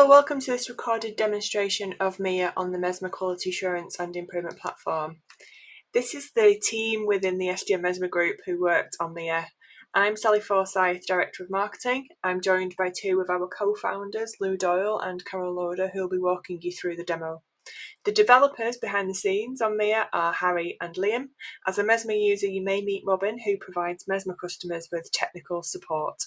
Hello, welcome to this recorded demonstration of Mia on the Mesma Quality Assurance and Improvement Platform. This is the team within the SDM Mesma Group who worked on Mia. I'm Sally Forsyth, Director of Marketing. I'm joined by two of our co-founders, Lou Doyle and Carol Loader, who will be walking you through the demo. The developers behind the scenes on Mia are Harry and Liam. As a Mesma user, you may meet Robin, who provides Mesma customers with technical support.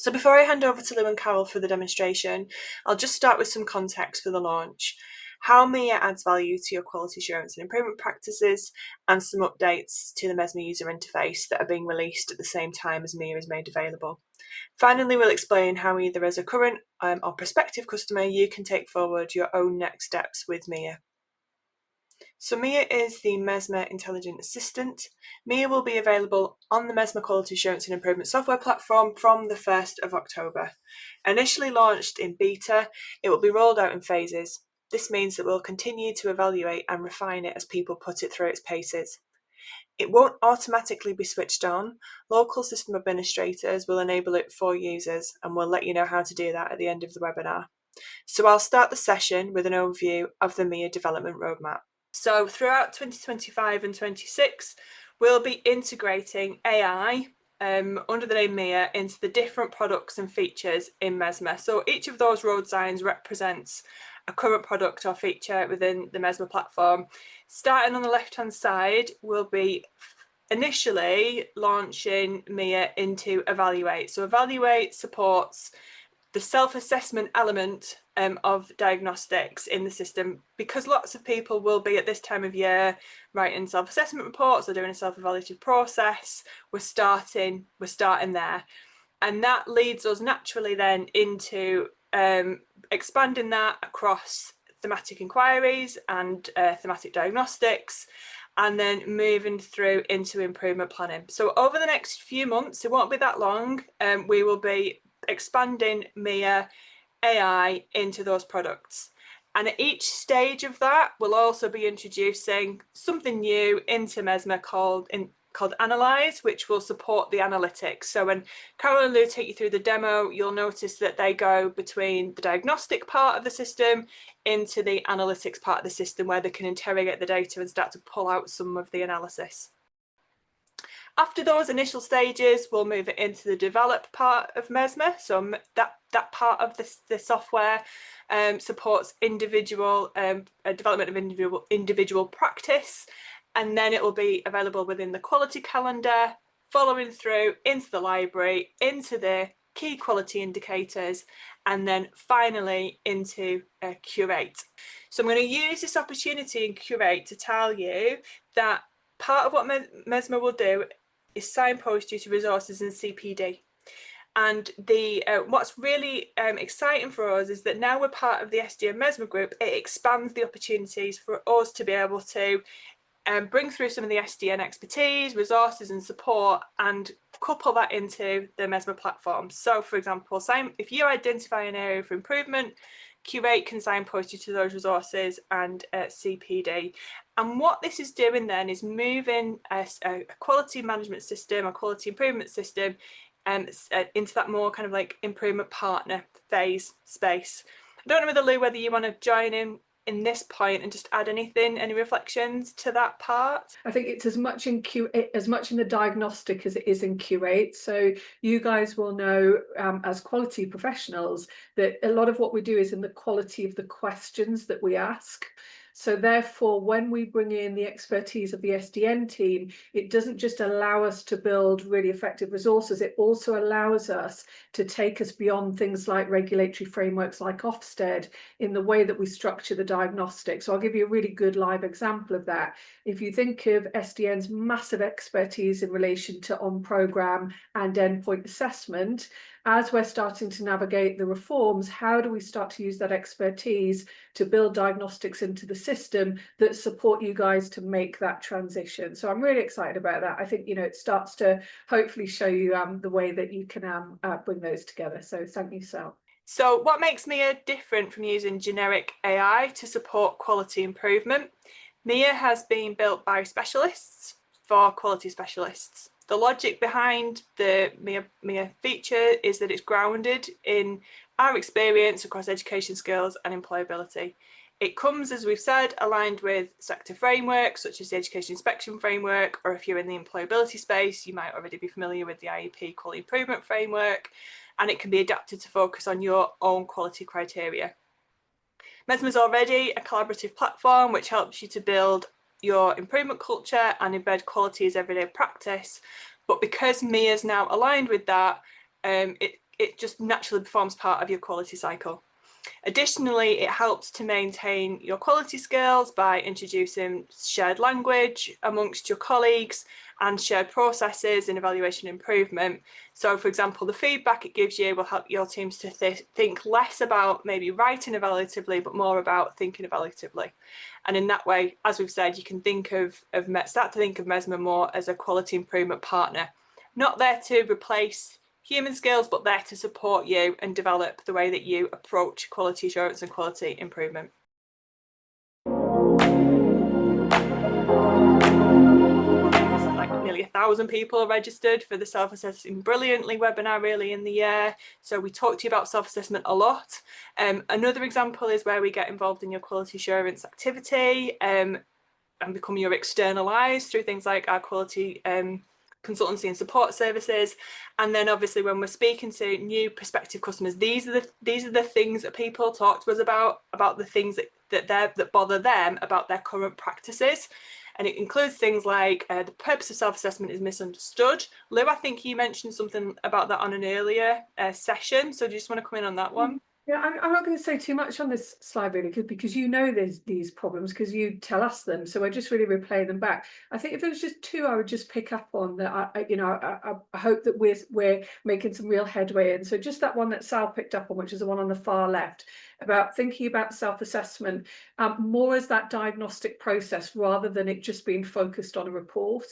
So before I hand over to Lou and Carol for the demonstration, I'll just start with some context for the launch, how Mia adds value to your quality assurance and improvement practices, and some updates to the Mesma user interface that are being released at the same time as Mia is made available. Finally, we'll explain how either as a current or prospective customer, you can take forward your own next steps with Mia. So Mia is the Mesma Intelligent Assistant. Mia will be available on the Mesma Quality Assurance and Improvement software platform from the 1st of October. Initially launched in beta, it will be rolled out in phases. This means that we'll continue to evaluate and refine it as people put it through its paces. It won't automatically be switched on. Local system administrators will enable it for users, and we'll let you know how to do that at the end of the webinar. So I'll start the session with an overview of the Mia development roadmap. So throughout 2025 and 26, we'll be integrating AI under the name Mia into the different products and features in Mesma. So each of those road signs represents a current product or feature within the Mesma platform. Starting on the left-hand side, we'll be initially launching Mia into Evaluate. So Evaluate supports the self-assessment element of diagnostics in the system, because lots of people will be at this time of year writing self-assessment reports or doing a self-evaluative process. We're starting there, and that leads us naturally then into expanding that across thematic inquiries and thematic diagnostics, and then moving through into improvement planning. So over the next few months, it won't be that long, we will be expanding Mia AI into those products. And at each stage of that, we'll also be introducing something new into Mesma called Analyze, which will support the analytics. So when Carol and Lou take you through the demo, you'll notice that they go between the diagnostic part of the system into the analytics part of the system, where they can interrogate the data and start to pull out some of the analysis. After those initial stages, we'll move it into the develop part of Mesma. So that part of the software supports individual development of individual practice, and then it will be available within the quality calendar, following through into the library, into the key quality indicators, and then finally into Curate. So I'm going to use this opportunity in Curate to tell you that part of what Mesma will do is signpost you to resources in CPD. And what's really exciting for us is that now we're part of the SDM Mesma group, it expands the opportunities for us to be able to bring through some of the SDN expertise, resources and support, and couple that into the Mesma platform. So for example, if you identify an area for improvement, Curate can signpost you to those resources and CPD. And what this is doing then is moving a quality management system, a quality improvement system, into that more kind of like improvement partner phase space. I don't know whether you want to join in this point and just add any reflections to that part? I think it's as much in the diagnostic as it is in Curate. So you guys will know as quality professionals that a lot of what we do is in the quality of the questions that we ask. So therefore, when we bring in the expertise of the SDN team, it doesn't just allow us to build really effective resources, it also allows us to take us beyond things like regulatory frameworks like Ofsted in the way that we structure the diagnostic. So I'll give you a really good live example of that. If you think of SDN's massive expertise in relation to on-programme and endpoint assessment, as we're starting to navigate the reforms, how do we start to use that expertise to build diagnostics into the system that support you guys to make that transition? So I'm really excited about that. I think, it starts to hopefully show you the way that you can bring those together. So thank you, Sal. So what makes Mia different from using generic AI to support quality improvement? Mia has been built by specialists for quality specialists. The logic behind the Mia feature is that it's grounded in our experience across education skills and employability. It comes, as we've said, aligned with sector frameworks such as the Education Inspection Framework, or if you're in the employability space, you might already be familiar with the IEP Quality Improvement Framework, and it can be adapted to focus on your own quality criteria. Mesma is already a collaborative platform which helps you to build your improvement culture and embed quality as everyday practice. But because Mia is now aligned with that, it just naturally forms part of your quality cycle. Additionally, it helps to maintain your quality skills by introducing shared language amongst your colleagues and shared processes in evaluation and improvement. So, for example, the feedback it gives you will help your teams to think less about maybe writing evaluatively, but more about thinking evaluatively. And in that way, as we've said, you can start to think of Mesma more as a quality improvement partner, not there to replace human skills, but there to support you and develop the way that you approach quality assurance and quality improvement. Like nearly 1,000 people are registered for the Self-Assessing Brilliantly webinar early in the year. So we talk to you about self-assessment a lot. Another example is where we get involved in your quality assurance activity and become your external eyes through things like our quality consultancy and support services. And then obviously when we're speaking to new prospective customers, these are the things that people talk to us about the things that bother them about their current practices. And it includes things like the purpose of self-assessment is misunderstood. Lou, I think you mentioned something about that on an earlier session. So do you just want to come in on that one? Yeah, I'm not going to say too much on this slide really, because you know there's these problems because you tell us them. So I just really replay them back. I think if there was just two, I would just pick up on that. I hope that we're making some real headway in. So just that one that Sal picked up on, which is the one on the far left, about thinking about self-assessment more as that diagnostic process rather than it just being focused on a report.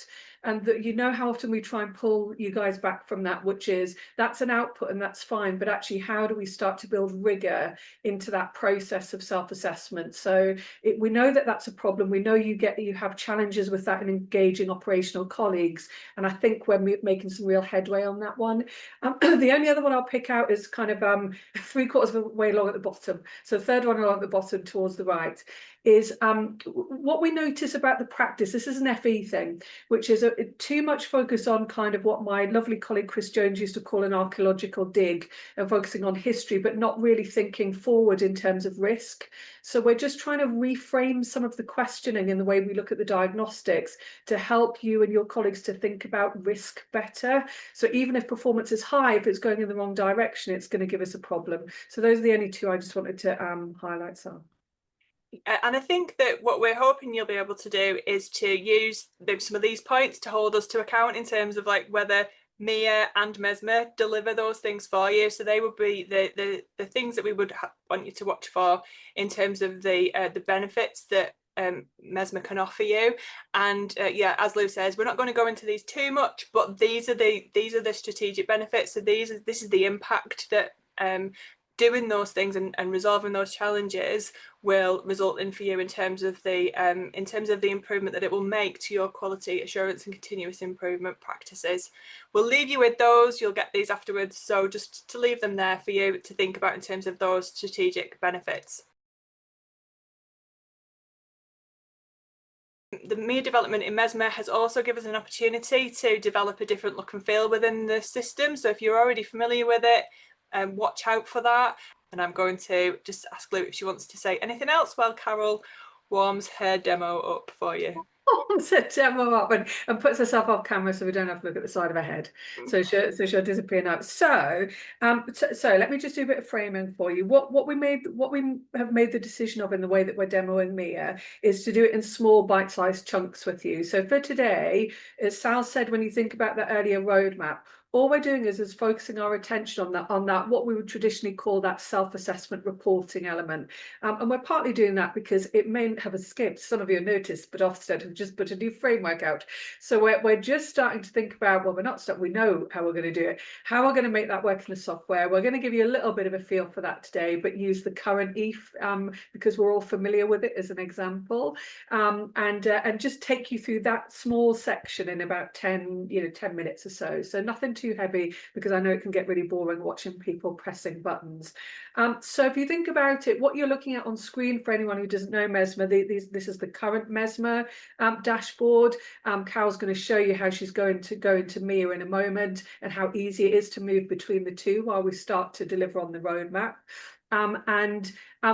And that, you know, how often we try and pull you guys back from that, which is that's an output and that's fine, but actually how do we start to build rigor into that process of self-assessment? So we know that that's a problem. We know you have challenges with that and engaging operational colleagues, and I think we're making some real headway on that one. The only other one I'll pick out is kind of 3/4 of the way along at the bottom. So third one along the bottom towards the right is what we notice about the practice. This is an FE thing, which is too much focus on kind of what my lovely colleague Chris Jones used to call an archaeological dig, and focusing on history, but not really thinking forward in terms of risk. So we're just trying to reframe some of the questioning in the way we look at the diagnostics to help you and your colleagues to think about risk better. So even if performance is high, if it's going in the wrong direction, it's going to give us a problem. So those are the only two I just wanted to highlight. So. And I think that what we're hoping you'll be able to do is to use some of these points to hold us to account in terms of like whether Mia and Mesma deliver those things for you. So they would be the things that we would want you to watch for in terms of the benefits that Mesma can offer you. And yeah, as Lou says, we're not going to go into these too much, but these are the strategic benefits. So this is the impact that doing those things and resolving those challenges will result in for you in terms of the improvement that it will make to your quality assurance and continuous improvement practices. We'll leave you with those. You'll get these afterwards. So just to leave them there for you to think about in terms of those strategic benefits. The Mia development in Mesma has also given us an opportunity to develop a different look and feel within the system. So if you're already familiar with it, watch out for that. And I'm going to just ask Lou if she wants to say anything else while Carol warms her demo up for you. Warms her demo up and puts herself off camera so we don't have to look at the side of her head. So she'll disappear now. So let me just do a bit of framing for you. What we have made the decision of in the way that we're demoing Mia is to do it in small bite-sized chunks with you. So for today, as Sal said, when you think about that earlier roadmap, all we're doing is focusing our attention on that what we would traditionally call that self-assessment reporting element. And we're partly doing that because it may have escaped some of you noticed, but Ofsted have just put a new framework out. So we're just starting to think about, well, we're not stuck, we know how we're going to do it, how we're going to make that work in the software. We're going to give you a little bit of a feel for that today, but use the current EAF because we're all familiar with it as an example, and just take you through that small section in about 10 minutes or so. So nothing too heavy, because I know it can get really boring watching people pressing buttons. So if you think about it, what you're looking at on screen, for anyone who doesn't know Mesma, this is the current Mesma dashboard. Carol's going to show you how she's going to go into Mia in a moment, and how easy it is to move between the two while we start to deliver on the roadmap.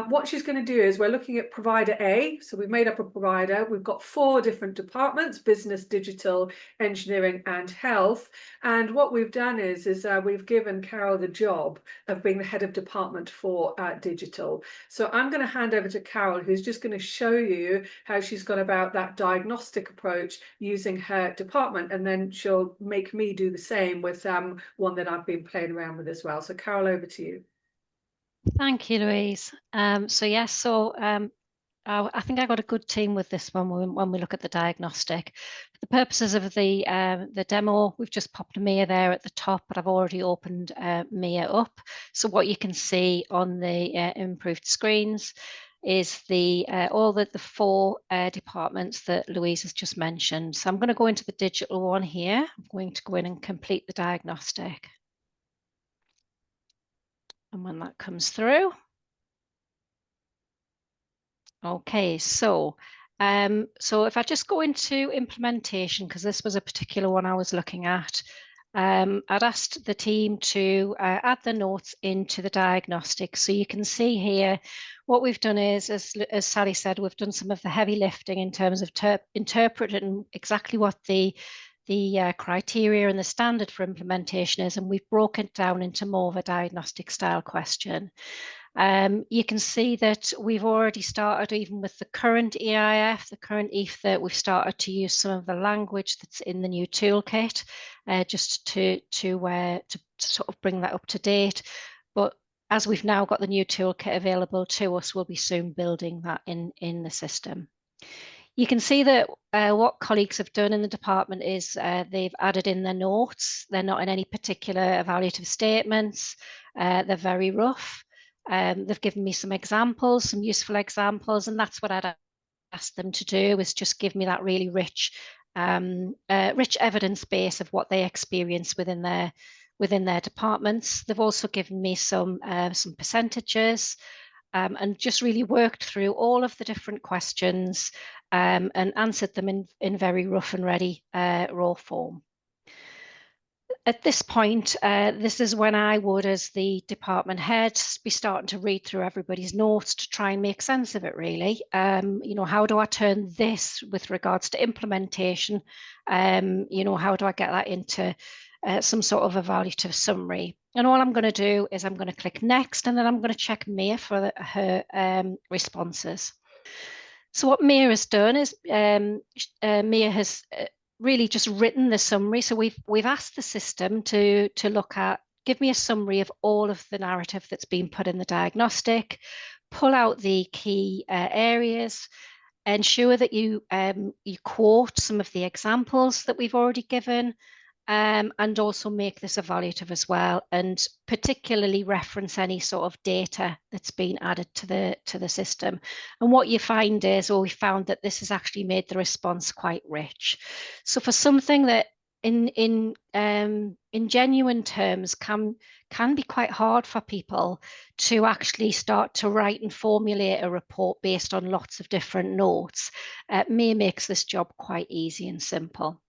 What she's going to do is, we're looking at provider A. So we've made up a provider. We've got 4 different departments: business, digital, engineering, and health. And what we've done is we've given Carol the job of being the head of department for digital. So I'm going to hand over to Carol, who's just going to show you how she's gone about that diagnostic approach using her department. And then she'll make me do the same with one that I've been playing around with as well. So Carol, over to you. Thank you, Louise. I think I got a good team with this one when we look at the diagnostic. For the purposes of the demo, we've just popped Mia there at the top, but I've already opened Mia up. So what you can see on the improved screens is all the 4 departments that Louise has just mentioned. So I'm going to go into the digital one here. I'm going to go in and complete the diagnostic. And when that comes through, okay, so if I just go into implementation, because this was a particular one I was looking at, I'd asked the team to add the notes into the diagnostic. So you can see here, what we've done is, as Sally said, we've done some of the heavy lifting in terms of interpreting exactly what the criteria and the standard for implementation is, and we've broken it down into more of a diagnostic style question. You can see that we've already started, even with the current EIF, the current EAF, that we've started to use some of the language that's in the new toolkit, just to sort of bring that up to date. But as we've now got the new toolkit available to us, we'll be soon building that in the system. You can see that what colleagues have done in the department is they've added in their notes. They're not in any particular evaluative statements. They're very rough. They've given me some examples, some useful examples, and that's what I'd ask them to do, is just give me that really rich evidence base of what they experience within their departments. They've also given me some percentages, and just really worked through all of the different questions and answered them in very rough and ready raw form. At this point, this is when I would, as the department head, be starting to read through everybody's notes to try and make sense of it, really. How do I turn this with regards to implementation? How do I get that into some sort of evaluative summary? And all I'm going to do is I'm going to click next, and then I'm going to check Mia for her responses. So what Mia has done is Mia has really just written the summary. So we've asked the system to give me a summary of all of the narrative that's been put in the diagnostic, pull out the key areas, ensure that you quote some of the examples that we've already given, and also make this evaluative as well, and particularly reference any sort of data that's been added to the system. And what you find is, or we found that this has actually made the response quite rich. So for something that in genuine terms can be quite hard for people to actually start to write and formulate a report based on lots of different notes, Mia makes this job quite easy and simple.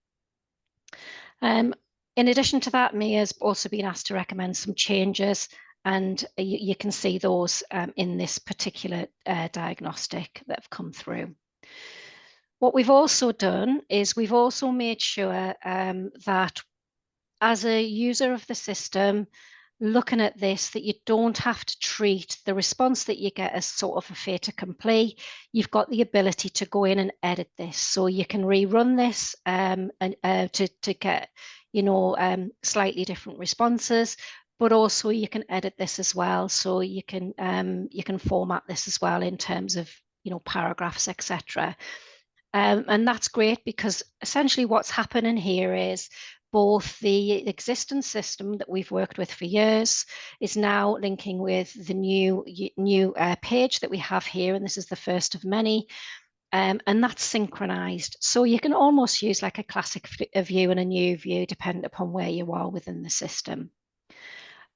In addition to that, Mia's also been asked to recommend some changes, and you can see those in this particular diagnostic that have come through. What we've also done is we've also made sure that as a user of the system, looking at this, that you don't have to treat the response that you get as sort of a fait accompli. You've got the ability to go in and edit this, so you can rerun this and to get slightly different responses. But also you can edit this as well, so you can format this as well in terms of paragraphs, etc. And that's great, because essentially what's happening here is both the existing system that we've worked with for years is now linking with the new page that we have here, and this is the first of many. And that's synchronized. So you can almost use like a classic view and a new view, depending upon where you are within the system.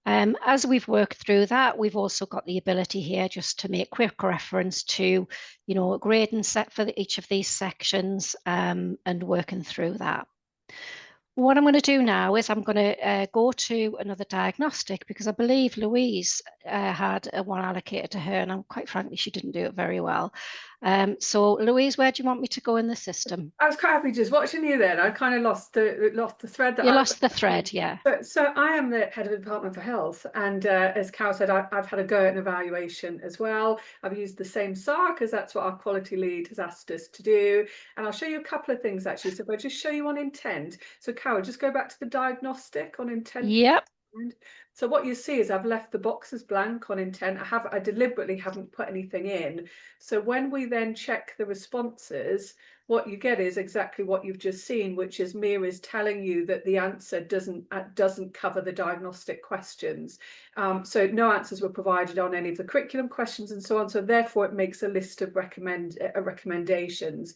As we've worked through that, we've also got the ability here just to make quick reference to, a grading set for each of these sections, and working through that. What I'm going to do now is I'm going to go to another diagnostic, because I believe Louise had one allocated to her, and quite frankly, she didn't do it very well. So Louise, where do you want me to go in the system? I was quite happy just watching you then. I kind of lost the thread that you lost the thread, yeah. So I am the head of the Department for Health, and as Carol said, I've had a go at an evaluation as well. I've used the same SAR because that's what our quality lead has asked us to do. And I'll show you a couple of things actually. So if I just show you on intent. So Carol, just go back to the diagnostic on intent. Yep. So what you see is I've left the boxes blank on intent. I deliberately haven't put anything in. So when we then check the responses, what you get is exactly what you've just seen, which is Mia is telling you that the answer doesn't cover the diagnostic questions. So no answers were provided on any of the curriculum questions and so on. So therefore it makes a list of recommendations.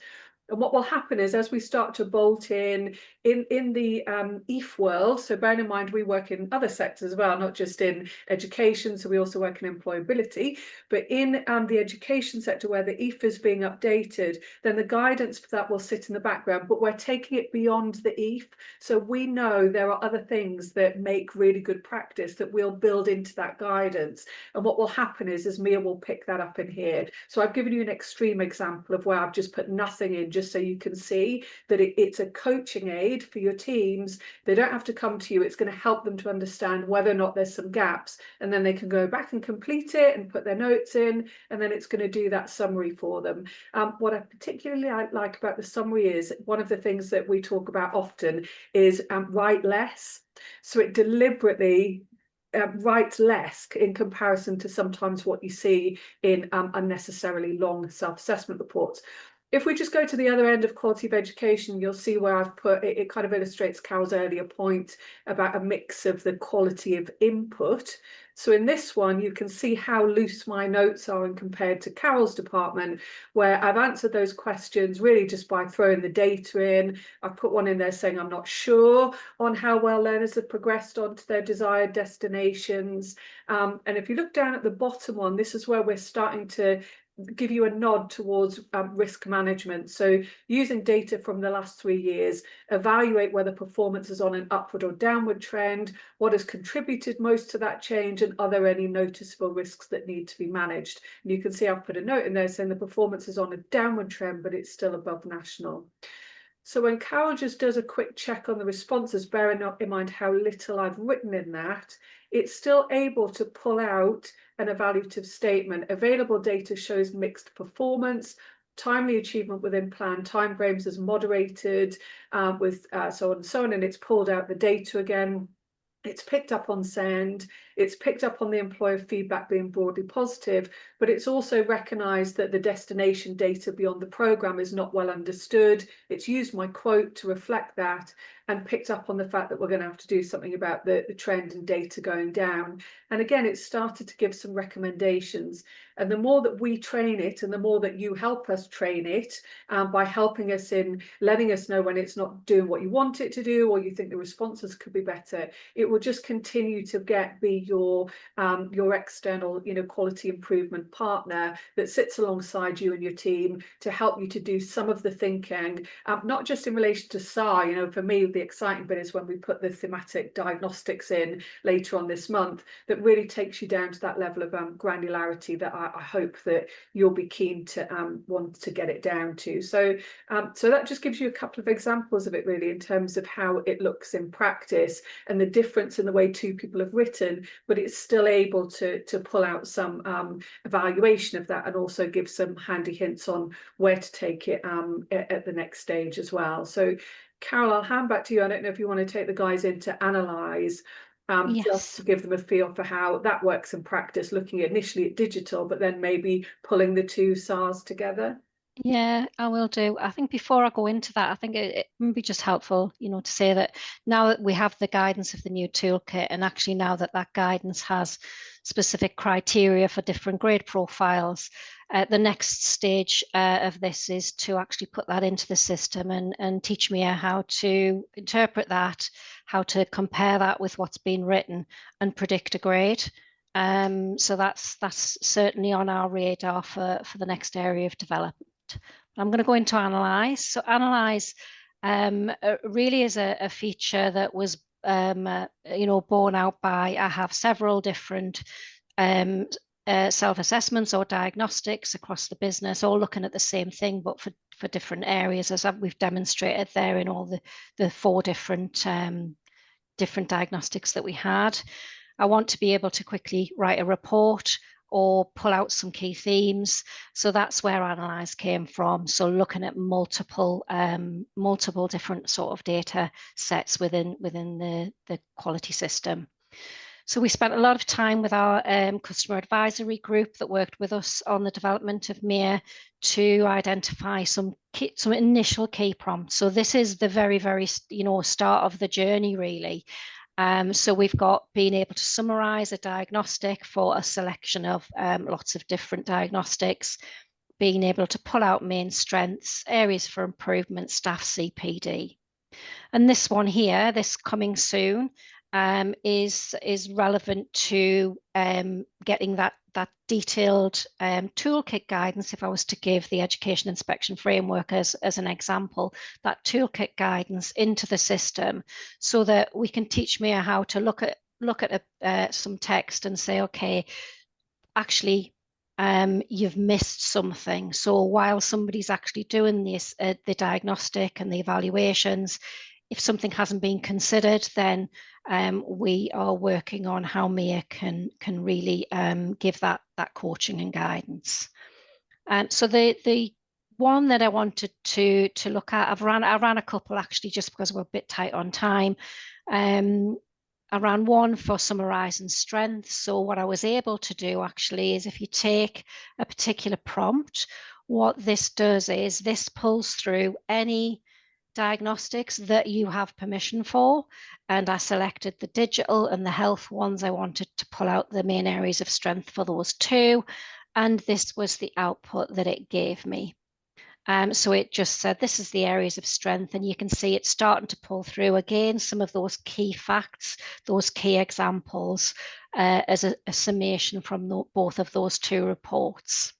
And what will happen is, as we start to bolt in the EAF world, so bearing in mind we work in other sectors as well, not just in education, so we also work in employability, but in the education sector where the EAF is being updated, then the guidance for that will sit in the background, but we're taking it beyond the EAF. So we know there are other things that make really good practice that we'll build into that guidance. And what will happen is Mia will pick that up in here. So I've given you an extreme example of where I've just put nothing in, just so you can see that it's a coaching aid for your teams. They don't have to come to you. It's going to help them to understand whether or not there's some gaps, and then they can go back and complete it and put their notes in, and then it's going to do that summary for them. What I particularly like about the summary is one of the things that we talk about often is write less. So it deliberately writes less in comparison to sometimes what you see in unnecessarily long self-assessment reports. If we just go to the other end of quality of education, you'll see where I've put it. It kind of illustrates Carol's earlier point about a mix of the quality of input. So in this one, you can see how loose my notes are and compared to Carol's department, where I've answered those questions really just by throwing the data in. I've put one in there saying I'm not sure on how well learners have progressed onto their desired destinations. And if you look down at the bottom one, this is where we're starting to give you a nod towards risk management. So using data from the last 3 years, evaluate whether performance is on an upward or downward trend, what has contributed most to that change, and are there any noticeable risks that need to be managed. And you can see I've put a note in there saying the performance is on a downward trend, but it's still above national. So when Carol just does a quick check on the responses, bearing in mind how little I've written in that, it's still able to pull out an evaluative statement. Available data shows mixed performance, timely achievement within planned timeframes is moderated with so on and so on, and it's pulled out the data again. It's picked up on SEND, it's picked up on the employer feedback being broadly positive, but it's also recognised that the destination data beyond the programme is not well understood. It's used my quote to reflect that, and picked up on the fact that we're going to have to do something about the trend and data going down. And again, it's started to give some recommendations. And the more that we train it, and the more that you help us train it, by helping us in letting us know when it's not doing what you want it to do, or you think the responses could be better, it will just continue to be your external, quality improvement partner that sits alongside you and your team to help you to do some of the thinking, not just in relation to SAR. For me, the exciting bit is when we put the thematic diagnostics in later on this month, that really takes you down to that level of granularity that I hope that you'll be keen to want to get it down to. So that just gives you a couple of examples of it really, in terms of how it looks in practice and the difference in the way two people have written, but it's still able to pull out some evaluation of that, and also give some handy hints on where to take it at the next stage as well. So Carol, I'll hand back to you. I don't know if you want to take the guys in to analyse, just Yes. to give them a feel for how that works in practice, looking initially at digital, but then maybe pulling the two SARs together. Yeah, I will do. I think before I go into that, I think it would be just helpful, to say that now that we have the guidance of the new toolkit, and actually now that that guidance has specific criteria for different grade profiles, the next stage of this is to actually put that into the system and teach me how to interpret that, how to compare that with what's been written and predict a grade. So that's certainly on our radar for the next area of development. I'm going to go into analyze. So analyze really is a feature that was born out by, I have several different self-assessments or diagnostics across the business, all looking at the same thing, but for different areas, as we've demonstrated there in all the 4 different diagnostics that we had. I want to be able to quickly write a report or pull out some key themes. So that's where Analyze came from. So looking at multiple different sort of data sets within the quality system. So we spent a lot of time with our customer advisory group that worked with us on the development of MIA to identify some initial key prompts. So this is the very, very start of the journey, really. So we've got being able to summarize a diagnostic for a selection of lots of different diagnostics, being able to pull out main strengths, areas for improvement, staff CPD. And this one here, this coming soon, is relevant to getting that detailed toolkit guidance. If I was to give the education inspection framework as an example, that toolkit guidance into the system, so that we can teach Mia how to look at some text and say, okay, actually, you've missed something. So while somebody's actually doing this, the diagnostic and the evaluations, if something hasn't been considered, then we are working on how Mia can really give that coaching and guidance. So the one that I wanted to look at, I ran a couple actually, just because we're a bit tight on time. I ran one for summarising strengths. So what I was able to do actually is, if you take a particular prompt, what this does is this pulls through any diagnostics that you have permission for, and I selected the digital and the health ones. I wanted to pull out the main areas of strength for those 2, and this was the output that it gave me. So it just said, this is the areas of strength, and you can see it's starting to pull through again some of those key facts, those key examples, as a summation from both of those 2 reports.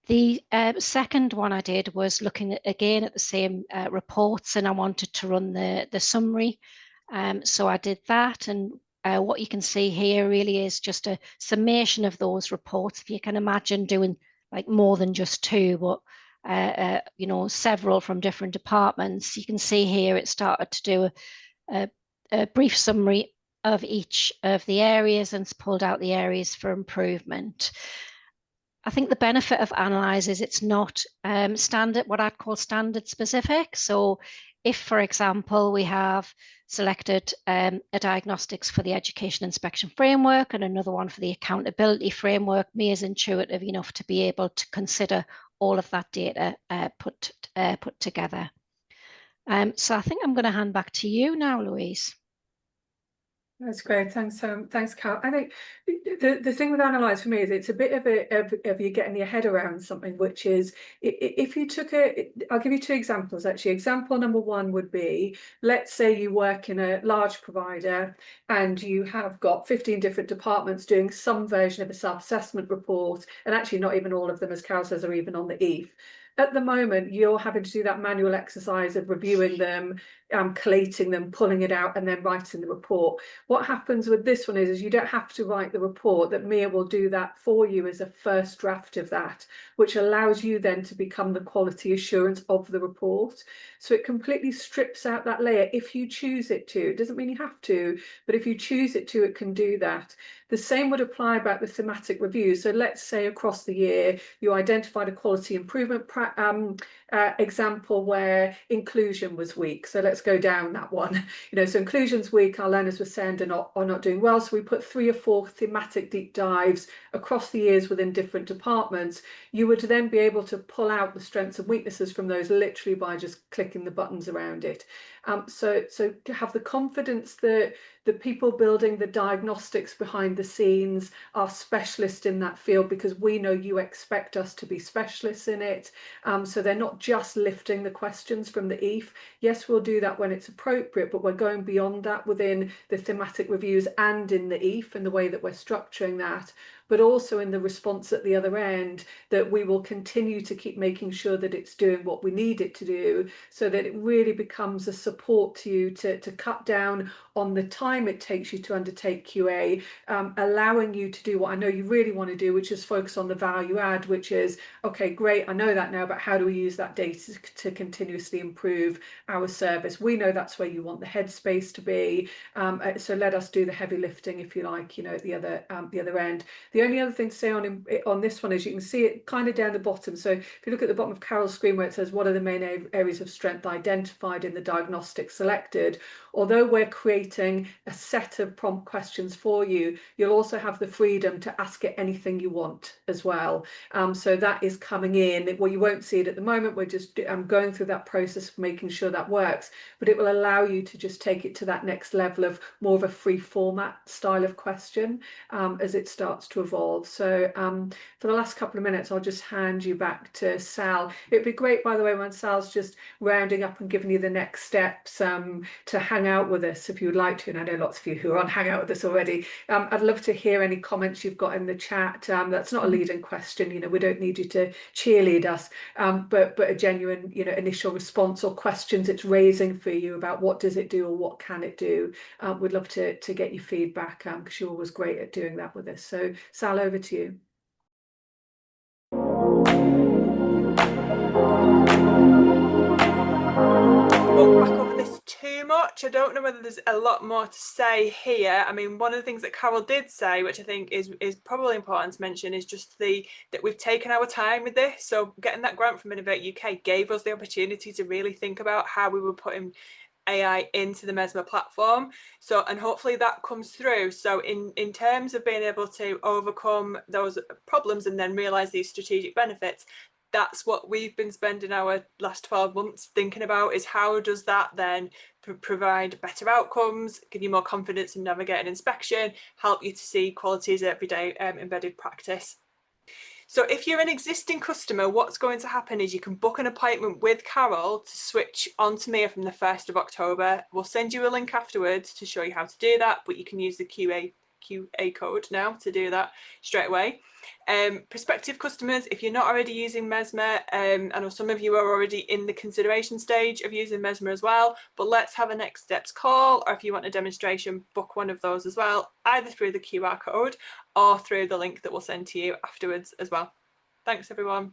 The second one I did was looking again at the same reports, and I wanted to run the summary. So I did that, and what you can see here really is just a summation of those reports. If you can imagine doing like more than just 2, but several from different departments, you can see here it started to do a brief summary of each of the areas and pulled out the areas for improvement. I think the benefit of Analyze is it's not standard, what I'd call standard specific. So if, for example, we have selected a diagnostics for the education inspection framework and another one for the accountability framework, Mia is intuitive enough to be able to consider all of that data put together. So I think I'm going to hand back to you now, Louise. That's great. Thanks, Carol. I think the thing with Analyze for me is it's a bit of you getting your head around something, which is, if you took I'll give you 2 examples actually. Example number 1 would be, let's say you work in a large provider and you have got 15 different departments doing some version of a self-assessment report, and actually not even all of them, as Carol says, are even on the EAF. At the moment, you're having to do that manual exercise of reviewing them, collating them, pulling it out, and then writing the report. What happens with this one is you don't have to write the report, that Mia will do that for you as a first draft of that, which allows you then to become the quality assurance of the report. So it completely strips out that layer if you choose it to. It doesn't mean you have to, but if you choose it to, it can do that. The same would apply about the thematic review. So let's say across the year, you identified a quality improvement example where inclusion was weak. So let's go down that one. So inclusion's weak, our learners were saying are not doing well. So we put 3 or 4 thematic deep dives across the years within different departments. You would then be able to pull out the strengths and weaknesses from those literally by just clicking the buttons around it. So to have the confidence that the people building the diagnostics behind the scenes are specialists in that field, because we know you expect us to be specialists in it. So they're not just lifting the questions from the EAF. Yes, we'll do that when it's appropriate, but we're going beyond that within the thematic reviews and in the EAF and the way that we're structuring that, but also in the response at the other end, that we will continue to keep making sure that it's doing what we need it to do, so that it really becomes a support to you to cut down on the time it takes you to undertake QA, allowing you to do what I know you really want to do, which is focus on the value add, which is, okay, great, I know that now, but how do we use that data to continuously improve our service? We know that's where you want the headspace to be, so let us do the heavy lifting, if you like, at the other end. The only other thing to say on this one is you can see it kind of down the bottom. So if you look at the bottom of Carol's screen where it says what are the main areas of strength identified in the diagnostic selected, although we're creating a set of prompt questions for you, you'll also have the freedom to ask it anything you want as well. So that is coming in. Well, you won't see it at the moment. We're just going through that process of making sure that works, but it will allow you to just take it to that next level of more of a free format style of question as it starts to evolve. So for the last couple of minutes, I'll just hand you back to Sal. It'd be great, by the way, when Sal's just rounding up and giving you the next steps to hang out with us if you would like to. And I know lots of you who are on Hangout with us already. I'd love to hear any comments you've got in the chat. That's not a leading question. We don't need you to cheerlead us, but a genuine, initial response or questions it's raising for you about what does it do or what can it do. We'd love to get your feedback because you're always great at doing that with us. So Sal, over to you. Won't back over this too much. I don't know whether there's a lot more to say here. I mean, one of the things that Carol did say, which I think is probably important to mention, is just that we've taken our time with this. So getting that grant from Innovate UK gave us the opportunity to really think about how we were putting AI into the Mesma platform. So, and hopefully that comes through. So in terms of being able to overcome those problems and then realize these strategic benefits, that's what we've been spending our last 12 months thinking about, is how does that then provide better outcomes, give you more confidence in navigating inspection, help you to see quality as everyday embedded practice. So if you're an existing customer, what's going to happen is you can book an appointment with Carol to switch onto Mia from the 1st of October. We'll send you a link afterwards to show you how to do that, but you can use the QA code now to do that straight away. Prospective customers, if you're not already using Mesma, I know some of you are already in the consideration stage of using Mesma as well, but let's have a next steps call, or if you want a demonstration, book one of those as well, either through the QR code or through the link that we'll send to you afterwards as well. Thanks everyone.